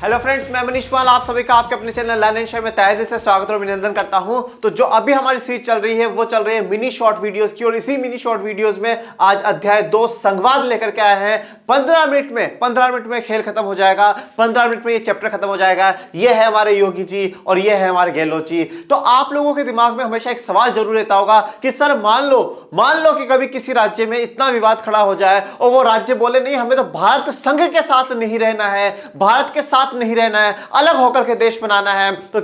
Hello friends, मैं मनीष पाल आप सभी का आपके अपने चैनल लर्न एंड शेयर में तहे दिल से स्वागत और अभिनंदन करता हूं। तो जो अभी हमारी सीरीज चल रही है वो चल रही है मिनी शॉर्ट वीडियोस की, और इसी मिनी शॉर्ट वीडियोस में आज अध्याय 2 संवाद लेकर के आए हैं। 15 मिनट में खेल खत्म हो जाएगा, 15 मिनट में ये चैप्टर खत्म हो जाएगा। ये है हमारे योगी जी और ये है हमारे गहलोत जी। तो आप लोगों के दिमाग में हमेशा एक सवाल जरूर रहता होगा कि सर मान लो कि कभी किसी राज्य में इतना विवाद खड़ा हो जाए और वो राज्य बोले नहीं हमें तो भारत संघ के साथ नहीं रहना है, भारत के साथ नहीं रहना है, अलग होकर के देश बनाना है, तो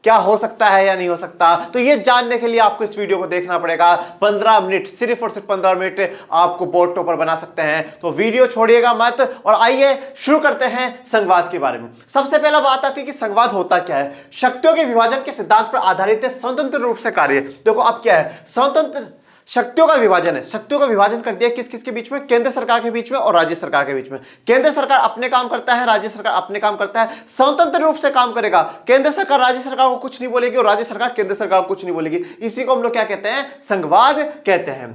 क्या हो सकता है या नहीं हो सकता। तो ये जानने के लिए आपको इस वीडियो को देखना पड़ेगा। 15 मिनट, सिर्फ और सिर्फ 15 मिनट आपको बोर्ड टॉपर बना सकते हैं। तो वीडियो छोड़िएगा मत और आइए शुरू करते हैं संवाद के बारे में। सबसे पहला बात आती है कि संवाद होता क्या है। शक्तियों के विभाजन के सिद्धांत पर आधारित है, स्वतंत्र रूप से कार्य। देखो अब क्या है, स्वतंत्र शक्तियों का विभाजन है। शक्तियों का विभाजन कर दिया किस किस के बीच में, केंद्र सरकार के बीच में और राज्य सरकार के बीच में। केंद्र सरकार अपने काम करता है, राज्य सरकार अपने काम करता है, स्वतंत्र रूप से काम करेगा। केंद्र सरकार राज्य सरकार को कुछ नहीं बोलेगी और राज्य सरकार केंद्र सरकार को कुछ नहीं बोलेगी। इसी को हम लोग क्या कहते हैं, संघवाद कहते हैं।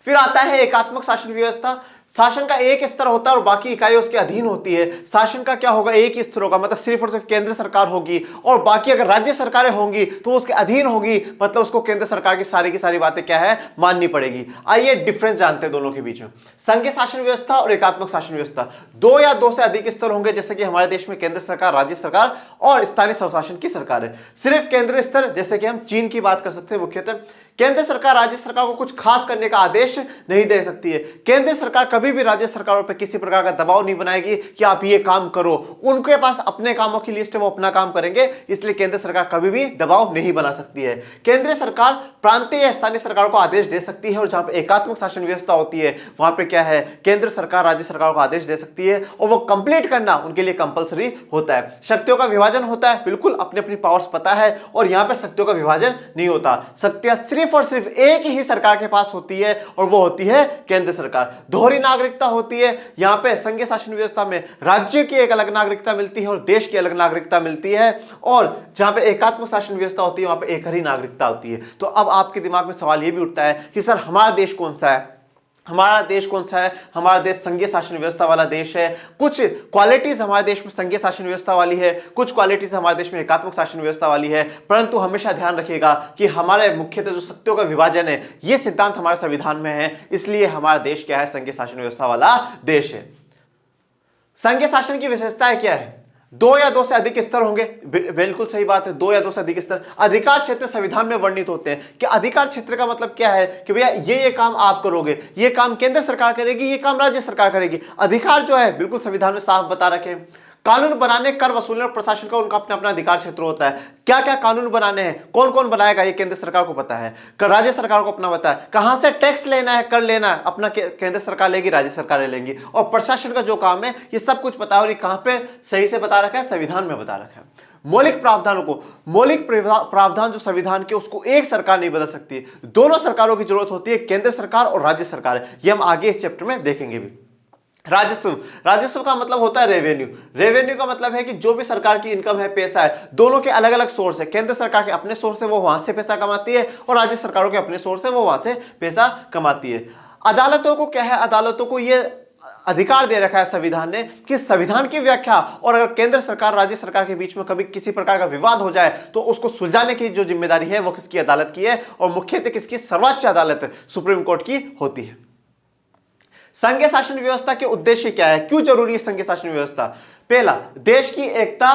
फिर आता है एकात्मक शासन व्यवस्था। शासन का एक स्तर होता है और बाकी इकाई उसके अधीन होती है। शासन का क्या होगा, एक ही स्तर होगा, मतलब सिर्फ और सिर्फ केंद्र सरकार होगी और बाकी अगर राज्य सरकारें होंगी तो उसके अधीन होगी, मतलब उसको केंद्र सरकार की सारी बातें क्या है, माननी पड़ेगी। आइए डिफरेंस जानते हैं दोनों के बीच में। संघीय शासन व्यवस्था और एकात्मक शासन व्यवस्था, दो या दो से अधिक स्तर होंगे, जैसे कि हमारे देश में केंद्र सरकार, राज्य सरकार और स्थानीय स्वशासन की सरकार है। सिर्फ केंद्रीय स्तर, जैसे कि हम चीन की बात कर सकते हैं मुख्यतः, केंद्र सरकार राज्य सरकार को कुछ खास करने का आदेश नहीं दे सकती है। केंद्र सरकार कभी भी राज्य सरकारों पर किसी प्रकार का दबाव नहीं बनाएगी कि आप ये काम करो। उनके पास अपने कामों की लिस्ट है, वो अपना काम करेंगे, इसलिए केंद्र सरकार कभी भी दबाव नहीं बना सकती है। केंद्रीय सरकार प्रांतीय या स्थानीय सरकार को आदेश दे सकती है, और जहां पर एकात्मक शासन व्यवस्था होती है वहां पर क्या है, केंद्र सरकार राज्य सरकार को आदेश दे सकती है और वो कंप्लीट करना उनके लिए कंपलसरी होता है। शक्तियों का विभाजन होता है, बिल्कुल अपनी अपनी पावर्स पता है, और यहां पर शक्तियों का विभाजन नहीं होता। शक्तियां सिर्फ और सिर्फ एक ही सरकार के पास होती है और वो होती है केंद्र सरकार। दोहरी नागरिकता होती है। यहां पे संघीय शासन व्यवस्था में राज्य की एक अलग नागरिकता मिलती है और देश की अलग नागरिकता मिलती है, और जहां पे एकात्मक शासन व्यवस्था होती है वहां पे एक ही नागरिकता होती है। तो अब आपके दिमाग में सवाल यह भी उठता है कि सर हमारा देश कौन सा है, हमारा देश कौन सा है। हमारा देश संघीय शासन व्यवस्था वाला देश है। कुछ क्वालिटीज हमारे देश में संघीय शासन व्यवस्था वाली है, कुछ क्वालिटीज हमारे देश में एकात्मक शासन व्यवस्था वाली है, परंतु हमेशा ध्यान रखिएगा कि हमारे मुख्यतः जो शक्तियों का विभाजन है यह सिद्धांत हमारे संविधान में है, इसलिए हमारा देश क्या है, संघीय शासन व्यवस्था वाला देश है। संघीय शासन की विशेषताएं क्या है, दो या दो से अधिक स्तर होंगे, बिल्कुल सही बात है, दो या दो से अधिक स्तर। अधिकार क्षेत्र संविधान में वर्णित होते हैं कि अधिकार क्षेत्र का मतलब क्या है कि भैया ये काम आप करोगे, ये काम केंद्र सरकार करेगी, ये काम राज्य सरकार करेगी। अधिकार जो है बिल्कुल संविधान में साफ बता रखे। कानून बनाने, कर वसूलने और प्रशासन का उनका अपना अपना अधिकार क्षेत्र होता है। क्या क्या कानून बनाने हैं, कौन कौन बनाएगा, ये केंद्र सरकार को पता है, राज्य सरकार को अपना पता है। कहां से टैक्स लेना है, कर लेना है, अपना केंद्र सरकार लेगी, राज्य सरकार लेंगी, और प्रशासन का जो काम है ये सब कुछ पता है, और ये कहां पे सही से बता रखा है, संविधान में बता रखा है। मौलिक प्रावधानों को, मौलिक प्रावधान जो संविधान के, उसको एक सरकार नहीं बदल सकती, दोनों सरकारों की जरूरत होती है, केंद्र सरकार और राज्य सरकार। ये हम आगे इस चैप्टर में देखेंगे भी। राजस्व, राजस्व का मतलब होता है रेवेन्यू। रेवेन्यू का मतलब है कि जो भी सरकार की इनकम है, पैसा है, दोनों के अलग अलग सोर्स है। केंद्र सरकार के अपने सोर्स है, वो वहां से पैसा कमाती है, और राज्य सरकारों के अपने सोर्स है, वो वहां से पैसा कमाती है। अदालतों को क्या है, अदालतों को ये अधिकार दे रखा है संविधान ने कि संविधान की व्याख्या, और अगर केंद्र सरकार राज्य सरकार के बीच में कभी किसी प्रकार का विवाद हो जाए तो उसको सुलझाने की जो जिम्मेदारी है वो किसकी, अदालत की है, और मुख्यतः किसकी, सर्वोच्च अदालत सुप्रीम कोर्ट की होती है। संघीय शासन व्यवस्था के उद्देश्य क्या है, क्यों जरूरी है संघीय शासन व्यवस्था। पहला, देश की एकता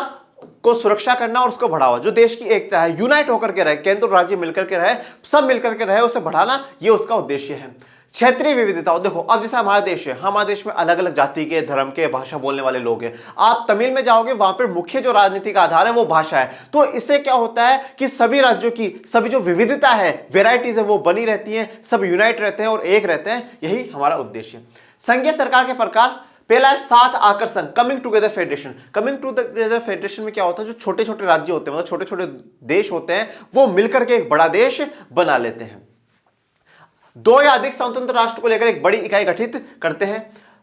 को सुरक्षा करना और उसको बढ़ावा। जो देश की एकता है, यूनाइट होकर के रहे, केंद्र और राज्य मिलकर के रहे, सब मिलकर के रहे, उसे बढ़ाना, ये उसका उद्देश्य है। क्षेत्रीय विविधता, देखो अब जैसे हमारा देश है, हमारे देश में अलग अलग जाति के, धर्म के, भाषा बोलने वाले लोग हैं। आप तमिल में जाओगे, वहां पर मुख्य जो राजनीतिक आधार है वो भाषा है। तो इससे क्या होता है कि सभी राज्यों की सभी जो विविधता है, वेराइटीज है, वो बनी रहती है, सब यूनाइट रहते हैं और एक रहते हैं, यही हमारा उद्देश्य है। संघीय सरकार के प्रकार, पहला है सात आकर्षण, coming together federation. Coming together federation में क्या होता है, जो छोटे छोटे राज्य होते हैं, मतलब छोटे छोटे देश होते हैं, वो मिलकर के एक बड़ा देश बना लेते हैं। दो या अधिक स्वतंत्र राष्ट्र को लेकर एक बड़ी इकाई गठित करते हैं।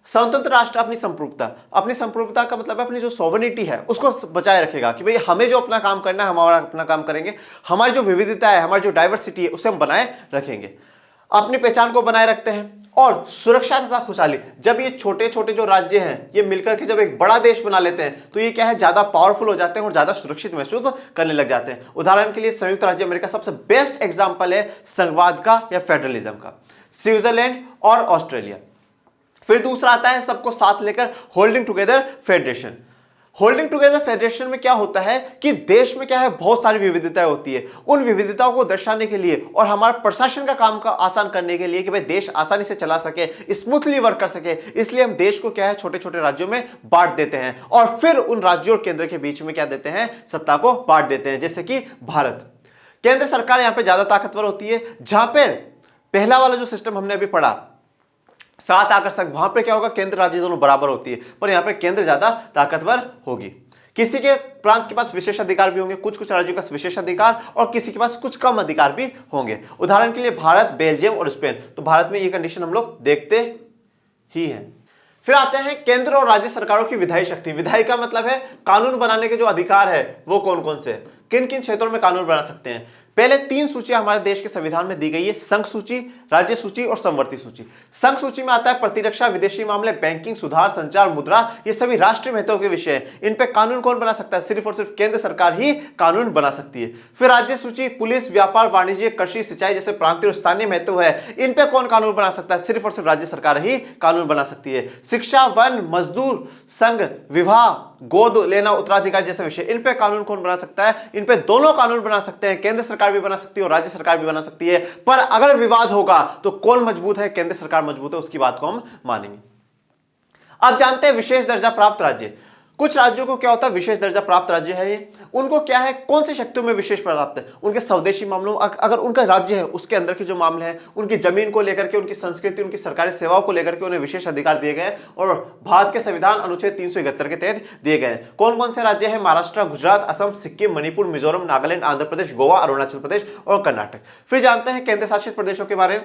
स्वतंत्र राष्ट्र अपनी संप्रभुता का मतलब है अपनी जो सॉवरेनिटी है उसको बचाए रखेगा कि भाई हमें जो अपना काम करना है, हमारा अपना काम करेंगे, हमारी जो विविधता है, हमारी जो डाइवर्सिटी है, उसे हम बनाए रखेंगे। अपनी पहचान को बनाए रखते हैं। और सुरक्षा तथा खुशहाली, जब ये छोटे छोटे जो राज्य हैं ये मिलकर के जब एक बड़ा देश बना लेते हैं तो ये क्या है, ज्यादा पावरफुल हो जाते हैं और ज्यादा सुरक्षित महसूस करने लग जाते हैं। उदाहरण के लिए संयुक्त राज्य अमेरिका सबसे बेस्ट एग्जांपल है संघवाद का या फेडरलिज्म का, स्विट्जरलैंड और ऑस्ट्रेलिया। फिर दूसरा आता है सबको साथ लेकर holding together federation. Holding together federation में क्या होता है कि देश में क्या है, बहुत सारी विविधताएं होती है। उन विविधताओं को दर्शाने के लिए और हमारे प्रशासन का काम का आसान करने के लिए कि भाई देश आसानी से चला सके, स्मूथली वर्क कर सके, इसलिए हम देश को क्या है छोटे छोटे राज्यों में बांट देते हैं और फिर उन राज्यों और केंद्र के बीच में क्या देते हैं, सत्ता को बांट देते हैं। जैसे कि भारत, केंद्र सरकार यहां पर ज्यादा ताकतवर होती है। जहां पर पहला वाला जो सिस्टम हमने अभी पढ़ा 7 आकर्षक, वहां पे क्या होगा, केंद्र राज्य दोनों बराबर होती है, पर यहां पे केंद्र ज्यादा ताकतवर होगी। किसी के प्रांत के पास विशेष अधिकार भी होंगे, कुछ राज्यों के पास विशेष अधिकार और किसी के पास कुछ कम अधिकार भी होंगे। उदाहरण के लिए भारत, बेल्जियम और स्पेन, तो भारत में ये कंडीशन हम लोग देखते ही हैं। फिर आते हैं केंद्र और राज्य सरकारों की विधायी शक्ति। विधायी का मतलब है कानून बनाने के जो अधिकार है वो कौन कौन से, किन किन क्षेत्रों में कानून बना सकते हैं। पहले 3 सूचियां हमारे देश के संविधान में दी गई है, संघ सूची, राज्य सूची और समवर्ती सूची। संघ सूची में आता है प्रतिरक्षा, विदेशी मामले, बैंकिंग, सुधार, संचार, मुद्रा, ये सभी राष्ट्रीय महत्व के विषय हैं। इन पे कानून कौन बना सकता है, सिर्फ और सिर्फ केंद्र सरकार ही कानून बना सकती है। फिर राज्य सूची, पुलिस, व्यापार, वाणिज्य, कृषि, सिंचाई जैसे प्रांतीय और स्थानीय महत्व है, इन पे कौन कानून बना सकता है, सिर्फ और सिर्फ राज्य सरकार ही कानून बना सकती है। शिक्षा, वन, मजदूर, संघ, विवाह, गोद लेना, उत्तराधिकार जैसे विषय, इन पे कानून कौन बना सकता है, इन पे दोनों कानून बना सकते हैं, केंद्र सरकार भी बना सकती है और राज्य सरकार भी बना सकती है। पर अगर विवाद होगा तो कौन मजबूत है, केंद्र सरकार मजबूत है, उसकी बात को हम मानेंगे। अब जानते हैं विशेष दर्जा प्राप्त राज्य। कुछ राज्यों को क्या होता है, विशेष दर्जा प्राप्त राज्य है ये, उनको क्या है, कौन सी शक्तियों में विशेष प्राप्त है, उनके स्वदेशी मामलों, अगर उनका राज्य है उसके अंदर के जो मामले हैं, उनकी जमीन को लेकर के, उनकी संस्कृति, उनकी सरकारी सेवाओं को लेकर के उन्हें विशेष अधिकार दिए गए और भारत के संविधान अनुच्छेद 371 के तहत दिए गए। कौन कौन से राज्य है, महाराष्ट्र, गुजरात, असम, सिक्किम, मणिपुर, मिजोरम, नागालैंड, आंध्र प्रदेश, गोवा, अरुणाचल प्रदेश और कर्नाटक। फिर जानते हैं केंद्र शासित प्रदेशों के बारे में।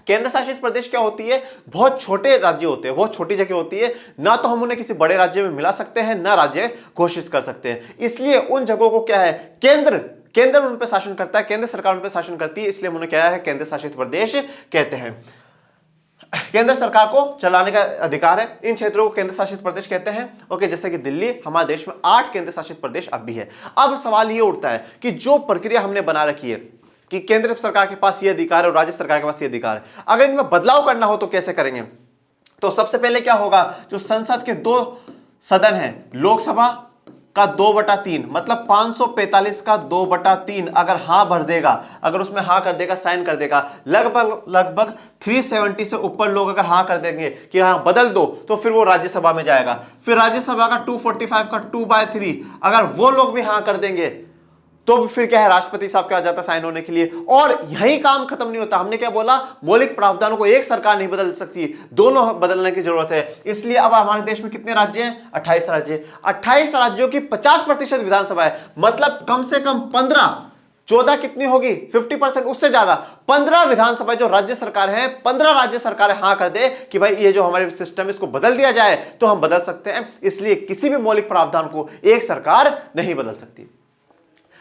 केंद्र शासित प्रदेश क्या होती है, बहुत छोटे राज्य होते हैं, बहुत छोटी जगह होती है, ना तो हम उन्हें किसी बड़े राज्य में मिला सकते हैं, ना राज्य घोषित कर सकते हैं। इसलिए उन जगहों को क्या है, केंद्र उन पर शासन करता है, केंद्र सरकार उन पर शासन करती है, इसलिए उन्हें क्या है, केंद्र शासित प्रदेश कहते हैं। केंद्र सरकार को चलाने का अधिकार है, इन क्षेत्रों को केंद्र शासित प्रदेश कहते हैं। ओके, जैसे कि दिल्ली, हमारे देश में 8 केंद्र शासित प्रदेश अब भी है। अब सवाल ये उठता है कि जो प्रक्रिया हमने बना रखी है कि केंद्र सरकार के पास ये अधिकार है और राज्य सरकार के पास ये अधिकार है, अगर इनमें बदलाव करना हो तो कैसे करेंगे। तो सबसे पहले क्या होगा, जो संसद के 2 सदन हैं, लोकसभा का 2/3 मतलब 545 का 2/3 अगर हां भर देगा, अगर उसमें हां कर देगा, साइन कर देगा, लगभग 370 से ऊपर लोग अगर हां कर देंगे कि हां बदल दो, तो फिर वो राज्यसभा में जाएगा। फिर राज्यसभा का 245 का 2/3 अगर वो लोग भी हां कर देंगे तो फिर क्या है, राष्ट्रपति साहब क्या आ जाता है साइन होने के लिए। और यही काम खत्म नहीं होता, हमने क्या बोला, मौलिक प्रावधानों को एक सरकार नहीं बदल सकती, दोनों बदलने की जरूरत है। इसलिए अब हमारे देश में कितने राज्य हैं, 28 राज्य। 28 राज्यों की 50% विधानसभा है, मतलब कम से कम 14 कितनी होगी, 50%, उससे ज्यादा 15 विधानसभा जो राज्य सरकार है, 15 राज्य सरकार हां कर दे कि भाई ये जो हमारे सिस्टम है इसको बदल दिया जाए, तो हम बदल सकते हैं। इसलिए किसी भी मौलिक प्रावधान को एक सरकार नहीं बदल सकती।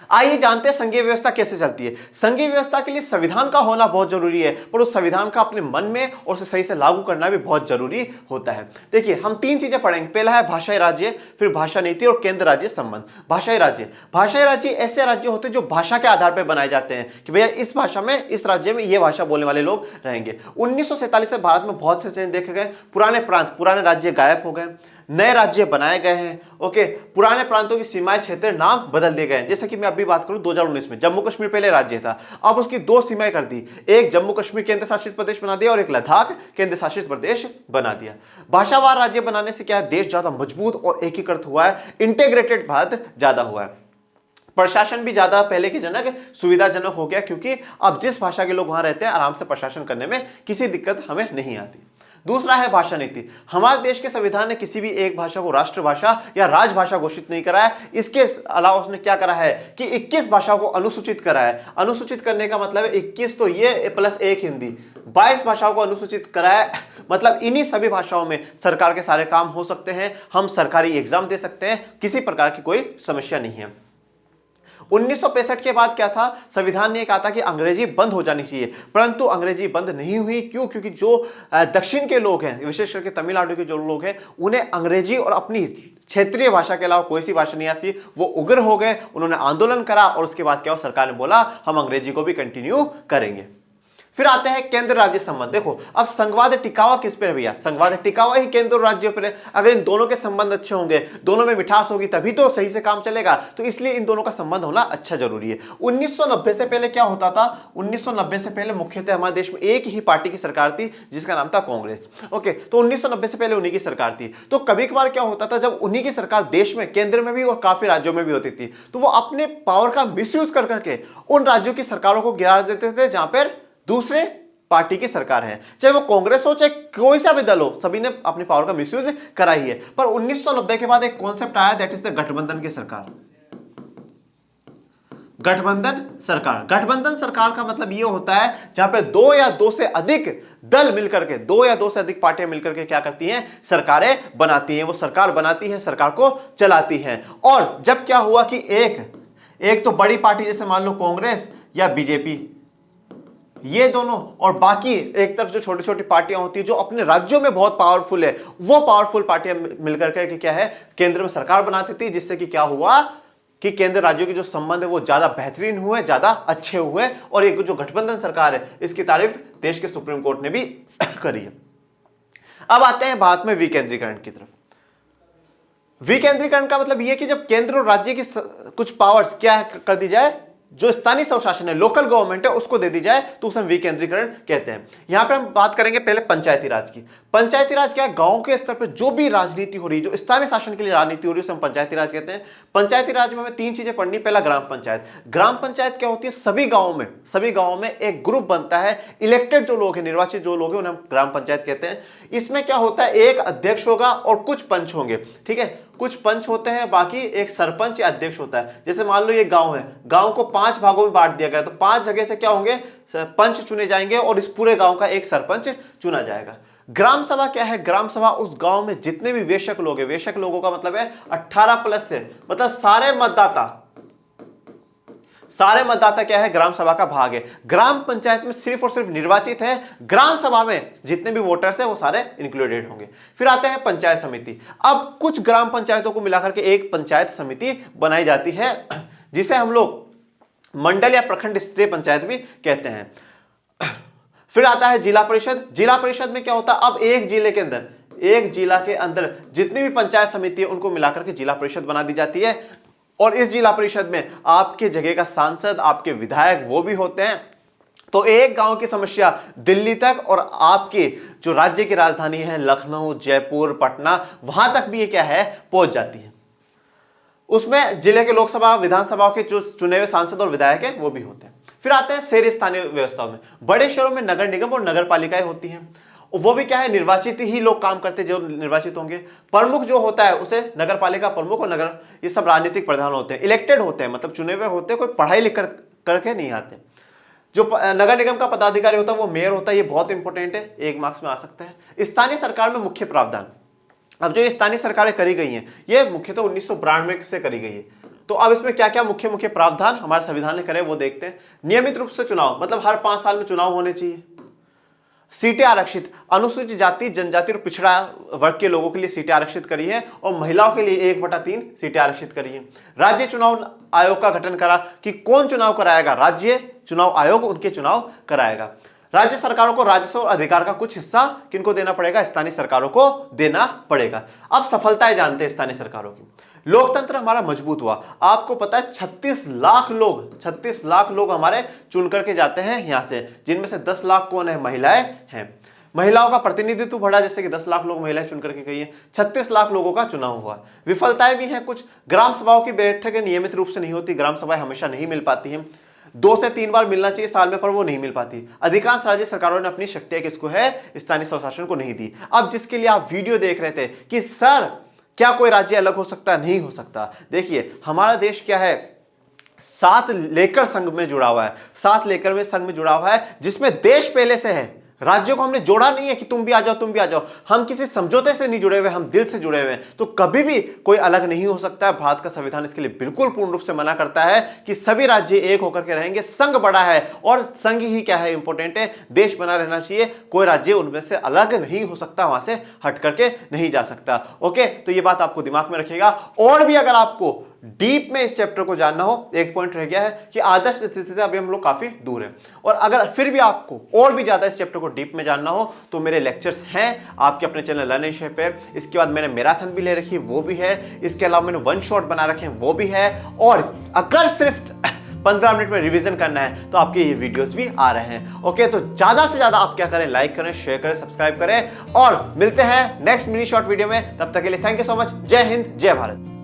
आइए जानते हैं संघीय व्यवस्था कैसे चलती है। संघीय व्यवस्था के लिए संविधान का होना बहुत जरूरी है, पर उस संविधान का अपने मन में और उसे सही से लागू करना भी बहुत जरूरी होता है। देखिए, हम 3 चीजें पढ़ेंगे। पहला है भाषाई राज्य, फिर भाषा नीति और केंद्र राज्य संबंध। भाषाई राज्य ऐसे राज्य होते हैं जो भाषा के आधार पर बनाए जाते हैं कि भैया इस भाषा में, इस राज्य में ये भाषा बोलने वाले लोग रहेंगे। 1947 से भारत में बहुत से चेंज देखे गए। पुराने प्रांत, पुराने राज्य गायब हो गए, नए राज्य बनाए गए हैं। ओके, पुराने प्रांतों की सीमाएं, क्षेत्र, नाम बदल दिए गए हैं। जैसे कि मैं अभी बात करूं 2019 में जम्मू कश्मीर पहले राज्य था, अब उसकी 2 सीमाएं कर दी, एक जम्मू कश्मीर केंद्र शासित प्रदेश बना दिया और एक लद्दाख केंद्र शासित प्रदेश बना दिया। भाषावार राज्य बनाने से क्या है, देश ज्यादा मजबूत और एकीकृत हुआ है, इंटीग्रेटेड भारत ज्यादा हुआ है। प्रशासन भी ज्यादा पहले की जनक सुविधाजनक हो गया, क्योंकि अब जिस भाषा के लोग वहां रहते हैं आराम से प्रशासन करने में किसी दिक्कत हमें नहीं आती। दूसरा है भाषा नीति। हमारे देश के संविधान ने किसी भी एक भाषा को राष्ट्रभाषा या राजभाषा घोषित नहीं करा है। इसके अलावा उसने क्या करा है कि 21 भाषाओं को अनुसूचित करा है। अनुसूचित करने का मतलब है 21 तो ये प्लस 1 हिंदी, 22 भाषाओं को अनुसूचित करा है। मतलब इन्हीं सभी भाषाओं में सरकार के सारे काम हो सकते हैं, हम सरकारी एग्जाम दे सकते हैं, किसी प्रकार की कोई समस्या नहीं है। 1965 के बाद क्या था, संविधान ने कहा था कि अंग्रेजी बंद हो जानी चाहिए, परंतु अंग्रेजी बंद नहीं हुई। क्यों? क्योंकि जो दक्षिण के लोग हैं, विशेष करके तमिलनाडु के जो लोग हैं, उन्हें अंग्रेजी और अपनी क्षेत्रीय भाषा के अलावा कोई सी भाषा नहीं आती। वो उग्र हो गए, उन्होंने आंदोलन करा और उसके बाद क्या हो, सरकार ने बोला हम अंग्रेजी को भी कंटिन्यू करेंगे। फिर आते हैं केंद्र राज्य संबंध। देखो अब संघवाद टिकावा किस पे है भैया, संघवाद टिकावा ही केंद्र और राज्यों पर है। अगर इन दोनों के संबंध अच्छे होंगे, दोनों में मिठास होगी, तभी तो सही से काम चलेगा। तो इसलिए इन दोनों का संबंध होना अच्छा जरूरी है। 1990 से पहले क्या होता था, 1990 से पहले मुख्यतः हमारे देश में एक ही पार्टी की सरकार थी जिसका नाम था कांग्रेस। ओके, तो 1990 से पहले उन्हीं की सरकार थी। तो कभी कभार क्या होता था, जब उन्हीं की सरकार देश में, केंद्र में भी और काफी राज्यों में भी होती थी, तो वो अपने पावर का मिसयूज कर करके उन राज्यों की सरकारों को गिरा देते थे जहां पर दूसरे पार्टी की सरकार है, चाहे वो कांग्रेस हो चाहे कोई सा भी दल हो, सभी ने अपनी पावर का मिसयूज करा ही है। पर 1990 के बाद एक कॉन्सेप्ट आया, दैट इज द गठबंधन की सरकार। गठबंधन सरकार, गठबंधन सरकार का मतलब यह होता है जहां पे दो या दो से अधिक दल मिलकर के, दो या दो से अधिक पार्टियां मिलकर के क्या करती हैं, सरकारें बनाती हैं। वो सरकार बनाती है, सरकार को चलाती हैं। और जब क्या हुआ कि एक तो बड़ी पार्टी जैसे मान लो कांग्रेस या बीजेपी, ये दोनों, और बाकी एक तरफ जो छोटी छोटी पार्टियां होती है जो अपने राज्यों में बहुत पावरफुल है, वो पावरफुल पार्टियां मिलकर के क्या है, केंद्र में सरकार बनाती थी। जिससे कि क्या हुआ कि केंद्र राज्यों के जो संबंध है वो ज्यादा बेहतरीन हुए, ज्यादा अच्छे हुए। और एक जो गठबंधन सरकार है, इसकी तारीफ देश के सुप्रीम कोर्ट ने भी करी है। अब आते हैं भारत में विकेंद्रीकरण की तरफ। विकेंद्रीकरण का मतलब यह कि जब केंद्र और राज्य की कुछ पावर्स क्या कर दी जाए, जो स्थानीय स्वशासन है, लोकल गवर्नमेंट है, उसको दे दी जाए, तो उसे विकेंद्रीकरण कहते हैं। यहां पे हम बात करेंगे पहले पंचायती राज की। पंचायती राज क्या है, गांव के स्तर पर जो भी राजनीति हो रही है, जो स्थानीय शासन के लिए राजनीति हो रही है, उसे हम पंचायती राज कहते हैं। पंचायती राज में हमें तीन चीजें पढ़नी। पहला ग्राम पंचायत। ग्राम पंचायत क्या होती है, सभी गांवों में एक ग्रुप बनता है, इलेक्टेड जो लोग हैं, निर्वाचित जो लोग हैं, उन्हें हम ग्राम पंचायत कहते हैं। इसमें क्या होता है, एक अध्यक्ष होगा और कुछ पंच होंगे, ठीक है, कुछ पंच होते हैं, बाकी एक सरपंच या अध्यक्ष होता है। जैसे मान लो ये गांव है, गांव को 5 भागों में बांट दिया गया, तो 5 जगह से क्या होंगे, पंच चुने जाएंगे और इस पूरे गांव का एक सरपंच चुना जाएगा। ग्राम सभा क्या है, ग्राम सभा उस गांव में जितने भी वेशक लोग हैं, वेशक लोगों का मतलब है 18+ से, मतलब सारे मतदाता क्या है, ग्राम सभा का भाग है। ग्राम पंचायत में सिर्फ और सिर्फ निर्वाचित है, ग्राम सभा में जितने भी वोटर्स हैं वो सारे इंक्लूडेड होंगे। फिर आते हैं पंचायत समिति। अब कुछ ग्राम पंचायतों को मिलाकर के एक पंचायत समिति बनाई जाती है, जिसे हम लोग मंडल या प्रखंड स्तरीय पंचायत भी कहते हैं। फिर आता है जिला परिषद। जिला परिषद में क्या होता है, अब एक जिला के अंदर जितनी भी पंचायत समिति है उनको मिलाकर के जिला परिषद बना दी जाती है। और इस जिला परिषद में आपके जगह का सांसद, आपके विधायक वो भी होते हैं। तो एक गांव की समस्या दिल्ली तक और आपके जो राज्य की राजधानी है लखनऊ, जयपुर, पटना, वहां तक भी ये क्या है, पहुंच जाती है। उसमें जिले के लोकसभा, विधानसभा के जो चुने हुए सांसद और विधायक हैं वो भी होते हैं। फिर आते हैं शहरी स्थानीय व्यवस्थाओं में। बड़े शहरों में नगर निगम और नगर पालिकाएं होती हैं, वो भी क्या है, निर्वाचित ही लोग काम करते हैं, जो निर्वाचित होंगे। प्रमुख जो होता है उसे नगर पालिका प्रमुख और नगर, ये सब राजनीतिक प्रधान होते हैं, इलेक्टेड होते हैं, मतलब चुने हुए होते हैं, कोई पढ़ाई लिख करके नहीं आते। जो नगर निगम का पदाधिकारी होता है वो मेयर होता है, ये बहुत इंपॉर्टेंट है, 1 मार्क्स में आ सकता है। स्थानीय सरकार में मुख्य प्रावधान। अब जो स्थानीय सरकारें करी गई हैं ये मुख्यतः 1992 से करी गई है। तो अब इसमें क्या क्या मुख्य प्रावधान हमारे संविधान ने करे वो देखते हैं। नियमित रूप से चुनाव, मतलब हर 5 साल में चुनाव होने चाहिए। सीटें आरक्षित, अनुसूचित जाति, जनजाति और पिछड़ा वर्ग के लोगों के लिए सीटें आरक्षित करी है और महिलाओं के लिए 1/3 सीटें आरक्षित करी है। राज्य चुनाव आयोग का गठन करा कि कौन चुनाव कराएगा, राज्य चुनाव आयोग उनके चुनाव कराएगा। राज्य सरकारों को राजस्व और अधिकार का कुछ हिस्सा किनको देना पड़ेगा, स्थानीय सरकारों को देना पड़ेगा। अब सफलताएं जानते हैं स्थानीय सरकारों की। लोकतंत्र हमारा मजबूत हुआ। आपको पता है 36 लाख लोग हमारे चुन करके जाते हैं यहां से, जिनमें से 10 लाख कौन है, महिलाएं हैं। महिलाओं का प्रतिनिधित्व बढ़ा, जैसे कि 10 लाख लोग महिलाएं चुन करके गई है, 36 लाख लोगों का चुनाव हुआ। विफलताएं भी हैं कुछ। ग्राम सभाओं की बैठकें नियमित रूप से नहीं होती, ग्राम सभाएं हमेशा नहीं मिल पाती हैं। 2 से 3 बार मिलना चाहिए साल में, पर वो नहीं मिल पाती। अधिकांश राज्य सरकारों ने अपनी शक्तियां किसको है, स्थानीय स्वशासन को नहीं दी। अब जिसके लिए आप वीडियो देख रहे थे कि सर क्या कोई राज्य अलग हो सकता है, नहीं हो सकता। देखिए हमारा देश क्या है, 7 लेकर संघ में जुड़ा हुआ है, 7 लेकर में संघ में जुड़ा हुआ है, जिसमें देश पहले से है, राज्यों को हमने जोड़ा नहीं है कि तुम भी आ जाओ, तुम भी आ जाओ। हम किसी समझौते से नहीं जुड़े हुए, हम दिल से जुड़े हुए हैं। तो कभी भी कोई अलग नहीं हो सकता है। भारत का संविधान इसके लिए बिल्कुल पूर्ण रूप से मना करता है कि सभी राज्य एक होकर के रहेंगे। संघ बड़ा है और संघ ही क्या है, इंपॉर्टेंट है। देश बना रहना चाहिए, कोई राज्य उनमें से अलग नहीं हो सकता, वहां से हट करके नहीं जा सकता। ओके, तो ये बात आपको दिमाग में रखिएगा। और भी अगर आपको डीप में इस चैप्टर को जानना हो, एक पॉइंट रह गया है कि आदर्श स्थिति से अभी हम लोग काफी दूर हैं। और अगर फिर भी आपको और भी ज्यादा इस चैप्टर को डीप में जानना हो तो मेरे लेक्चर्स हैं आपके अपने चैनल लर्न एंड शेप पे। इसके बाद मैंने मैराथन भी ले रखी है, वो भी है। इसके अलावा मैंने वन शॉट बना रखे हैं, वो भी है। और अगर सिर्फ 15 मिनट में रिवीजन करना है तो आपके ये वीडियोस भी आ रहे हैं। ओके, तो ज्यादा से ज्यादा आप क्या करें, लाइक करें, शेयर करें, सब्सक्राइब करें और मिलते हैं नेक्स्ट मिनी शॉर्ट वीडियो में। तब तक के लिए थैंक यू सो मच। जय हिंद, जय भारत।